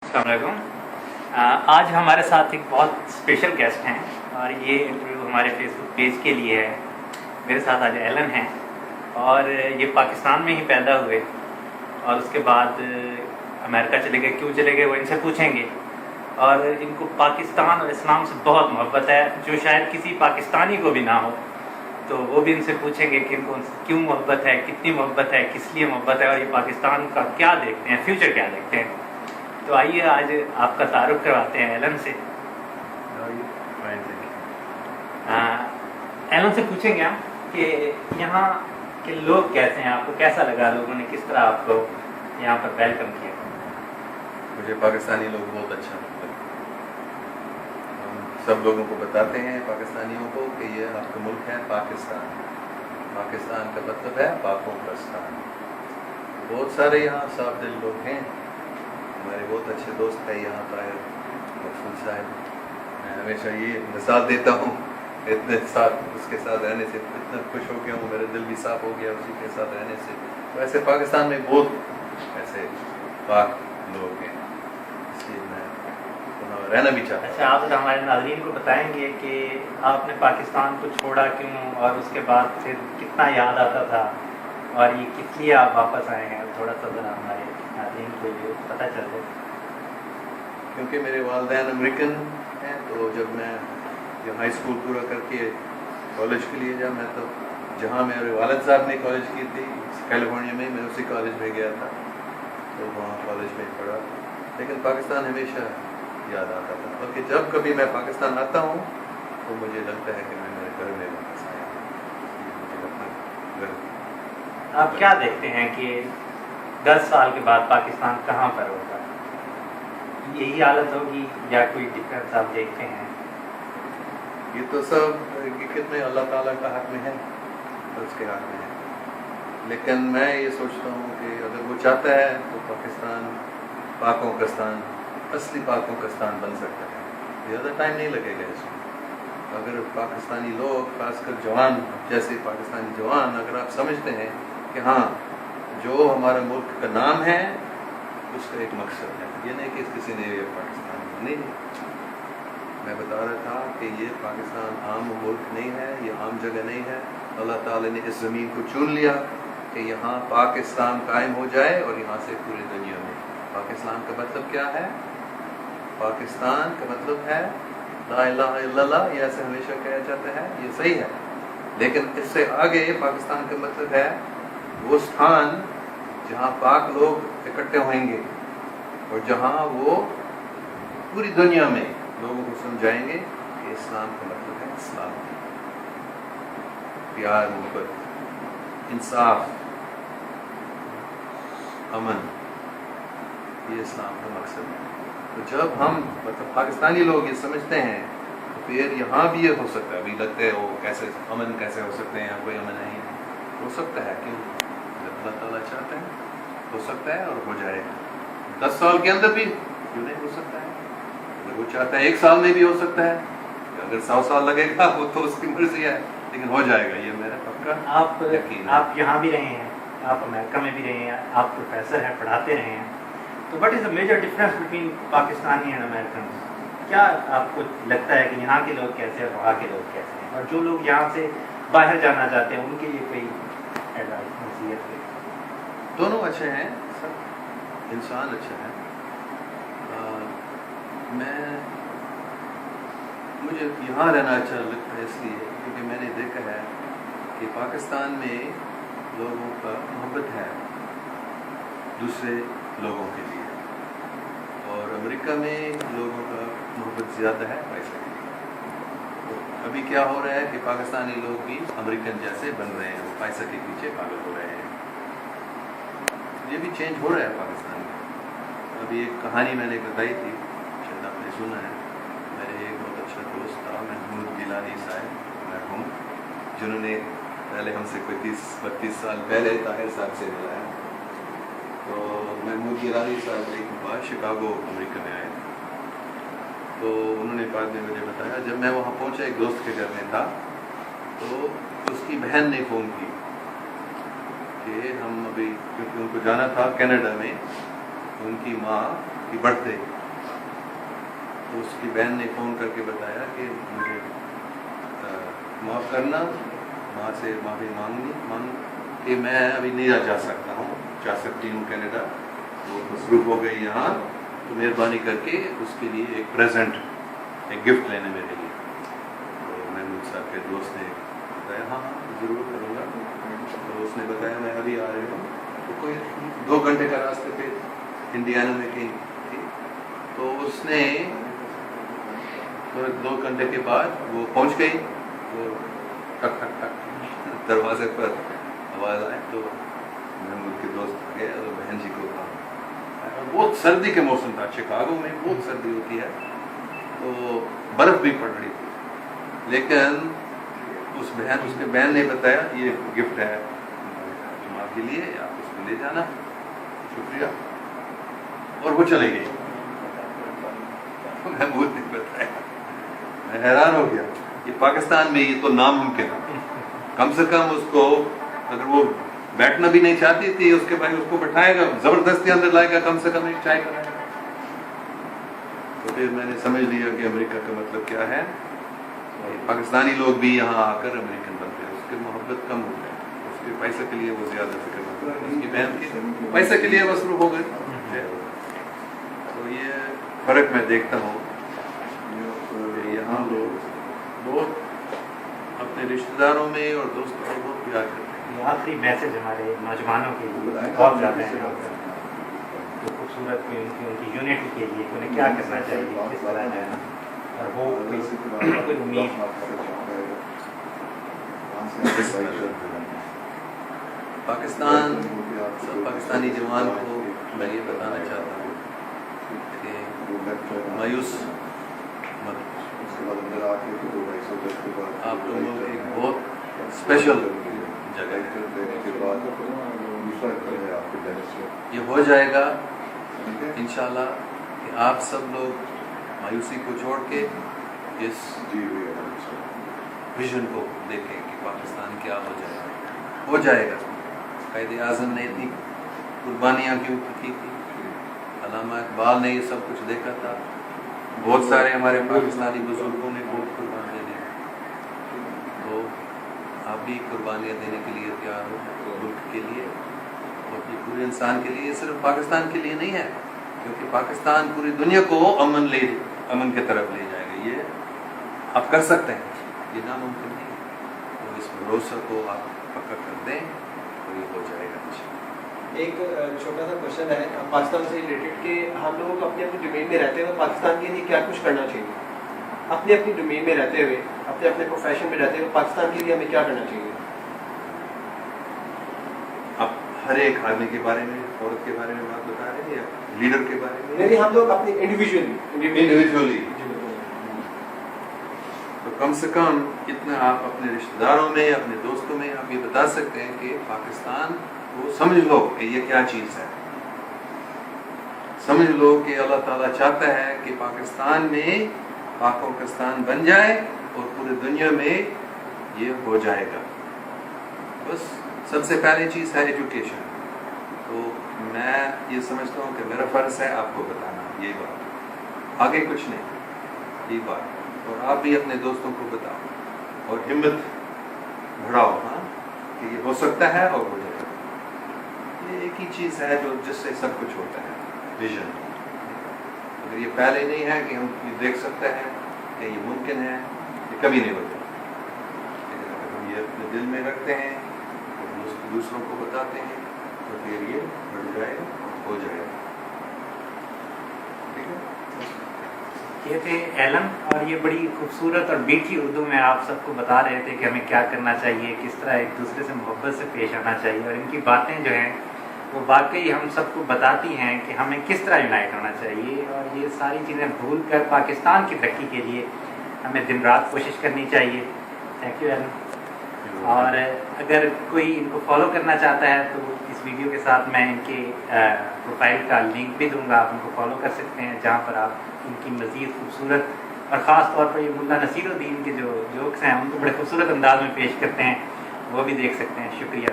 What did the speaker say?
अस्सलाम वालेकुम। आज हमारे साथ एक बहुत स्पेशल गेस्ट हैं और ये इंटरव्यू हमारे फेसबुक पेज के लिए है। मेरे साथ आज एलन हैं और ये पाकिस्तान में ही पैदा हुए और उसके बाद अमेरिका चले गए। क्यों चले गए वो इनसे पूछेंगे। और इनको पाकिस्तान और इस्लाम से बहुत मोहब्बत है, जो शायद किसी पाकिस्तानी को भी ना हो। तो वो भी इनसे पूछेंगे कि इनको क्यों मोहब्बत है, कितनी मोहब्बत है, किस लिए मोहब्बत है और ये पाकिस्तान का क्या देखते हैं, फ्यूचर क्या देखते हैं। तो आइए आज आपका तारुफ करवाते हैं एलन से। एलन से पूछेंगे हम कि यहाँ के लोग कैसे हैं, आपको कैसा लगा, लोगों ने किस तरह आपको यहाँ पर वेलकम किया। मुझे पाकिस्तानी लोग बहुत अच्छा लगता है। हम सब लोगों को बताते हैं पाकिस्तानियों को कि ये आपका मुल्क है पाकिस्तान। पाकिस्तान का मतलब है पाकों का स्थान। बहुत सारे यहाँ साफ दिल लोग हैं। हमारे बहुत अच्छे दोस्त हैं यहाँ पर मकसूद साहब। मैं हमेशा ये मिसाल देता हूँ, इतने साथ उसके साथ रहने से इतना खुश हो गया हूँ, मेरा दिल भी साफ हो गया उसी के साथ रहने से। तो ऐसे पाकिस्तान में बहुत ऐसे पाक लोग हैं, इसलिए मैं रहना भी चाहता हूँ। अच्छा, आप हमारे नाज़रीन को बताएंगे कि आपने पाकिस्तान को छोड़ा क्यों और उसके बाद फिर कितना याद आता था और ये किस लिए आप वापस आए हैं, थोड़ा सा ज़रा हमारे नाज़रीन को ये पता चल जाए। क्योंकि मेरे वालिदैन अमेरिकन हैं, तो जब मैं हाई स्कूल पूरा करके कॉलेज के लिए मैं तो जहाँ मेरे वालिद साहब ने कॉलेज की थी कैलिफोर्निया में, मैं उसी कॉलेज में गया था, तो वहाँ कॉलेज में पढ़ा। लेकिन पाकिस्तान हमेशा याद आता था, बल्कि जब कभी मैं पाकिस्तान आता हूँ तो मुझे लगता है कि मैं मेरे घर में वापस आया। मुझे लगता है आप क्या देखते हैं कि 10 साल के बाद पाकिस्तान कहाँ पर होगा, यही हालत होगी या कोई डिफरेंस आप देखते हैं। ये तो सब हकीकत में अल्लाह ताला का हाथ में है, तो उसके हाथ में है। लेकिन मैं ये सोचता हूँ कि अगर वो चाहता है तो पाकिस्तान पाकों का स्थान, असली पाकों का स्थान बन सकता है। ज़्यादा टाइम नहीं लगेगा इसमें। अगर पाकिस्तानी लोग, खासकर जवान जैसे पाकिस्तानी जवान, अगर आप समझते हैं कि हाँ जो हमारा मुल्क का नाम है उसका एक मकसद है, ये नहीं कि किसी ने ये पाकिस्तान नहीं। मैं बता रहा था कि ये पाकिस्तान आम मुल्क नहीं है, ये आम जगह नहीं है। अल्लाह ताला ने इस ज़मीन को चुन लिया कि यहाँ पाकिस्तान कायम हो जाए और यहाँ से पूरी दुनिया में। पाकिस्तान का मतलब क्या है? पाकिस्तान का मतलब है ला इलाहा इल्लल्लाह, ये ऐसे हमेशा कहा जाता है, ये सही है। लेकिन इससे आगे पाकिस्तान का मतलब है वो स्थान जहाँ पाक लोग इकट्ठे होंगे और जहाँ वो पूरी दुनिया में लोगों को समझाएंगे कि इस्लाम का मतलब है इस्लाम, प्यार, मोहब्बत, इंसाफ, अमन, ये इस्लाम का मकसद है। तो जब हम मतलब पाकिस्तानी लोग ये समझते हैं तो फिर यहाँ भी ये हो सकता है। अभी लगता है वो कैसे अमन कैसे हो सकते हैं, यहाँ कोई अमन नहीं है। हो सकता है, क्यों? अल्लाह ताला चाहता है हो सकता है और हो जाएगा। 10 साल के अंदर भी क्यों नहीं हो सकता है? अगर वो चाहता है 1 साल में भी हो सकता है। अगर 100 साल लगेगा वो तो उसकी मर्जी है, लेकिन हो जाएगा, ये मेरा पक्का यकीन है। आप यहाँ भी रहे हैं, आप अमेरिका में भी रहे हैं, आप प्रोफेसर हैं, पढ़ाते रहे हैं, तो what is the major difference between Pakistani and American? क्या आपको लगता है कि यहाँ के लोग कैसे हैं, वहाँ के लोग कैसे हैं, और जो लोग यहाँ से बाहर जाना चाहते हैं उनके लिए कोई एडवाइस, नसीहत? दोनों अच्छे हैं, सब इंसान अच्छा है। मुझे यहाँ रहना अच्छा लगता है इसलिए क्योंकि मैंने देखा है कि पाकिस्तान में लोगों का मोहब्बत है दूसरे लोगों के लिए, और अमेरिका में लोगों का मोहब्बत ज़्यादा है पैसे के लिए। तो अभी क्या हो रहा है कि पाकिस्तानी लोग भी अमेरिकन जैसे बन रहे हैं, वो पैसे के पीछे पागल हो रहे हैं। ये भी चेंज हो रहा है पाकिस्तान में। अभी एक कहानी मैंने बताई थी, शायद आपने सुना है। मेरे एक बहुत अच्छा दोस्त था महमूद गिलानी साहब, मरहूम, जिन्होंने पहले हमसे कोई 30-32 साल पहले ताहिर साहब से मिला है। तो महमूद गिलानी साहब एक बार शिकागो अमेरिका में आए, तो उन्होंने बाद में मुझे बताया, जब मैं वहाँ पहुँचा एक दोस्त के घर में था, तो उसकी बहन ने फ़ोन की कि हम अभी, क्योंकि उनको जाना था कनाडा में, उनकी माँ की बर्थडे تو اس کی بہن نے فون کر کے بتایا کہ مجھے معاف کرنا، ماں سے معافی مانگ کہ میں ابھی نہیں جا سکتی ہوں کینیڈا، وہ مصروف ہو گئی یہاں، تو مہربانی کر کے اس کے لیے ایک پریزنٹ، ایک گفٹ لینے میرے لیے۔ تو محمود صاحب کے دوست نے بتایا ہاں ضرور کروں گا، تو اس نے بتایا میں ابھی آ رہی ہوں، تو کوئی 2 گھنٹے کا راستے پہ انڈیانا میں کہیں تھی، تو اس نے 2 گھنٹے کے بعد وہ پہنچ گئی، وہ ٹک ٹک ٹک دروازے پر آواز آئے تو محمود کے دوست آ گئے اور بہن جی کو کہا، بہت سردی کے موسم تھا، شکاگو میں بہت سردی ہوتی ہے، تو برف بھی پڑ رہی تھی، لیکن اس کے بہن نے بتایا یہ گفٹ ہے ماں کے لیے، آپ اس کو لے جانا، شکریہ، اور وہ چلے گئی۔ محمود نے بتایا، میں حیران ہو گیا، یہ پاکستان میں یہ تو ناممکن ہے، کم سے کم اس کو اگر وہ بیٹھنا بھی نہیں چاہتی تھی، اس کے بھائی اس کو بٹھائے گا، زبردستی اندر لائے گا، کم سے کم ایک چائے کرائے گا۔ تو پھر میں نے سمجھ لیا کہ امریکہ کا مطلب کیا ہے، پاکستانی لوگ بھی یہاں آ کر امریکن بنتے ہیں، اس کی محبت کم ہو گئی، اس کے پیسے کے لیے وہ زیادہ فکر کرتا ہے، اس کی بہن کی پیسے کے لیے مصروف ہو گئے۔ تو یہ فرق میں دیکھتا ہوں کہ یہاں لوگ بہت اپنے رشتہ داروں میں اور دوستوں میں بہت پیار کرتے ہیں۔ آخری میسج ہمارے نوجوانوں کے لیے بہت زیادہ ہے، جو خوبصورت ان کی یونٹی کے لیے انہیں کیا کرنا چاہیے، کس طرح جانا، اور وہ کوئی امید۔ پاکستانی جوان کو میں یہ بتانا چاہتا ہوں کہ مایوس مت، آپ لوگوں کی ایک بہت اسپیشل جگہ ہے، یہ ہو جائے گا انشاءاللہ کہ آپ سب لوگ مایوسی کو چھوڑ کے اس ویژن کو دیکھیں کہ پاکستان کیا ہو جائے گا۔ قائد اعظم نے اتنی قربانیاں کیوں کی تھی، علامہ اقبال نے یہ سب کچھ دیکھا تھا، بہت سارے ہمارے پاکستانی بزرگوں نے بہت قربانیاں دی، تو آپ بھی قربانیاں دینے کے لیے تیار ہو ملک کے لیے اور پورے انسان کے لیے، صرف پاکستان کے لیے نہیں ہے، کیونکہ پاکستان پوری دنیا کو امن کی طرف لے جائے گا، یہ آپ کر سکتے ہیں، یہ ناممکن نہیں ہے، تو اس بھروسے کو آپ پکا کر دیں اور یہ ہو جائے گا۔ ایک چھوٹا سا کوشچن ہے پاکستان سے ریلیٹڈ کہ ہم لوگوں کو اپنی اپنی ڈومین میں رہتے ہوئے پاکستان کے لیے کیا کچھ کرنا چاہیے، اپنی اپنی ڈومین میں رہتے ہوئے، اپنے اپنے پروفیشن میں رہتے ہوئے پاکستان کے لیے ہمیں کیا کرنا چاہیے؟ آپ ہر ایک آدمی کے بارے میں، عورت کے بارے میں بات بتا رہے ہیں یا لیڈر کے بارے میں؟ نہیں، ہم لوگ اپنی انڈیویجولی تو کم سے کم اتنا آپ اپنے رشتہ داروں میں، اپنے دوستوں میں آپ یہ بتا سکتے ہیں کہ پاکستان کو سمجھ لو کہ یہ کیا چیز ہے، سمجھ لو کہ اللہ تعالیٰ چاہتا ہے کہ پاکستان میں پاکستان بن جائے اور پورے دنیا میں یہ ہو جائے گا۔ بس سب سے پہلی چیز ہے ایجوکیشن، تو میں یہ سمجھتا ہوں کہ میرا فرض ہے آپ کو بتانا یہ بات، آگے کچھ نہیں، یہ بات، اور آپ بھی اپنے دوستوں کو بتاؤ اور ہمت بڑھاؤ، ہاں کہ یہ ہو سکتا ہے اور ہو جائے گا۔ یہ ایک ہی چیز ہے جس سے سب کچھ ہوتا ہے، ویژن۔ اگر یہ پہلے نہیں ہے کہ ہم یہ دیکھ سکتے ہیں کہ یہ ممکن ہے، یہ کبھی نہیں ہوتا، لیکن اگر ہم یہ اپنے دل میں رکھتے ہیں اور دوسروں کو بتاتے ہیں تو پھر یہ بڑھ جائے گا اور ہو جائے گا۔ ٹھیک ہے، یہ تھے ایلن، اور یہ بڑی خوبصورت اور میٹھی اردو میں آپ سب کو بتا رہے تھے کہ ہمیں کیا کرنا چاہیے، کس طرح ایک دوسرے سے محبت سے پیش آنا چاہیے، اور ان کی باتیں جو ہیں وہ واقعی ہم سب کو بتاتی ہیں کہ ہمیں کس طرح یونائٹ ہونا چاہیے، اور یہ ساری چیزیں بھول کر پاکستان کی ترقی کے لیے ہمیں دن رات کوشش کرنی چاہیے۔ Thank you Ellen. اور اگر کوئی ان کو فالو کرنا چاہتا ہے تو اس ویڈیو کے ساتھ میں ان کے پروفائل کا لنک بھی دوں گا، آپ ان کو فالو کر سکتے ہیں، جہاں پر آپ ان کی مزید خوبصورت اور خاص طور پر یہ ملا نصیر الدین کے جو جوکس ہیں ان کو بڑے خوبصورت انداز میں پیش کرتے ہیں، وہ بھی دیکھ سکتے ہیں۔ شکریہ۔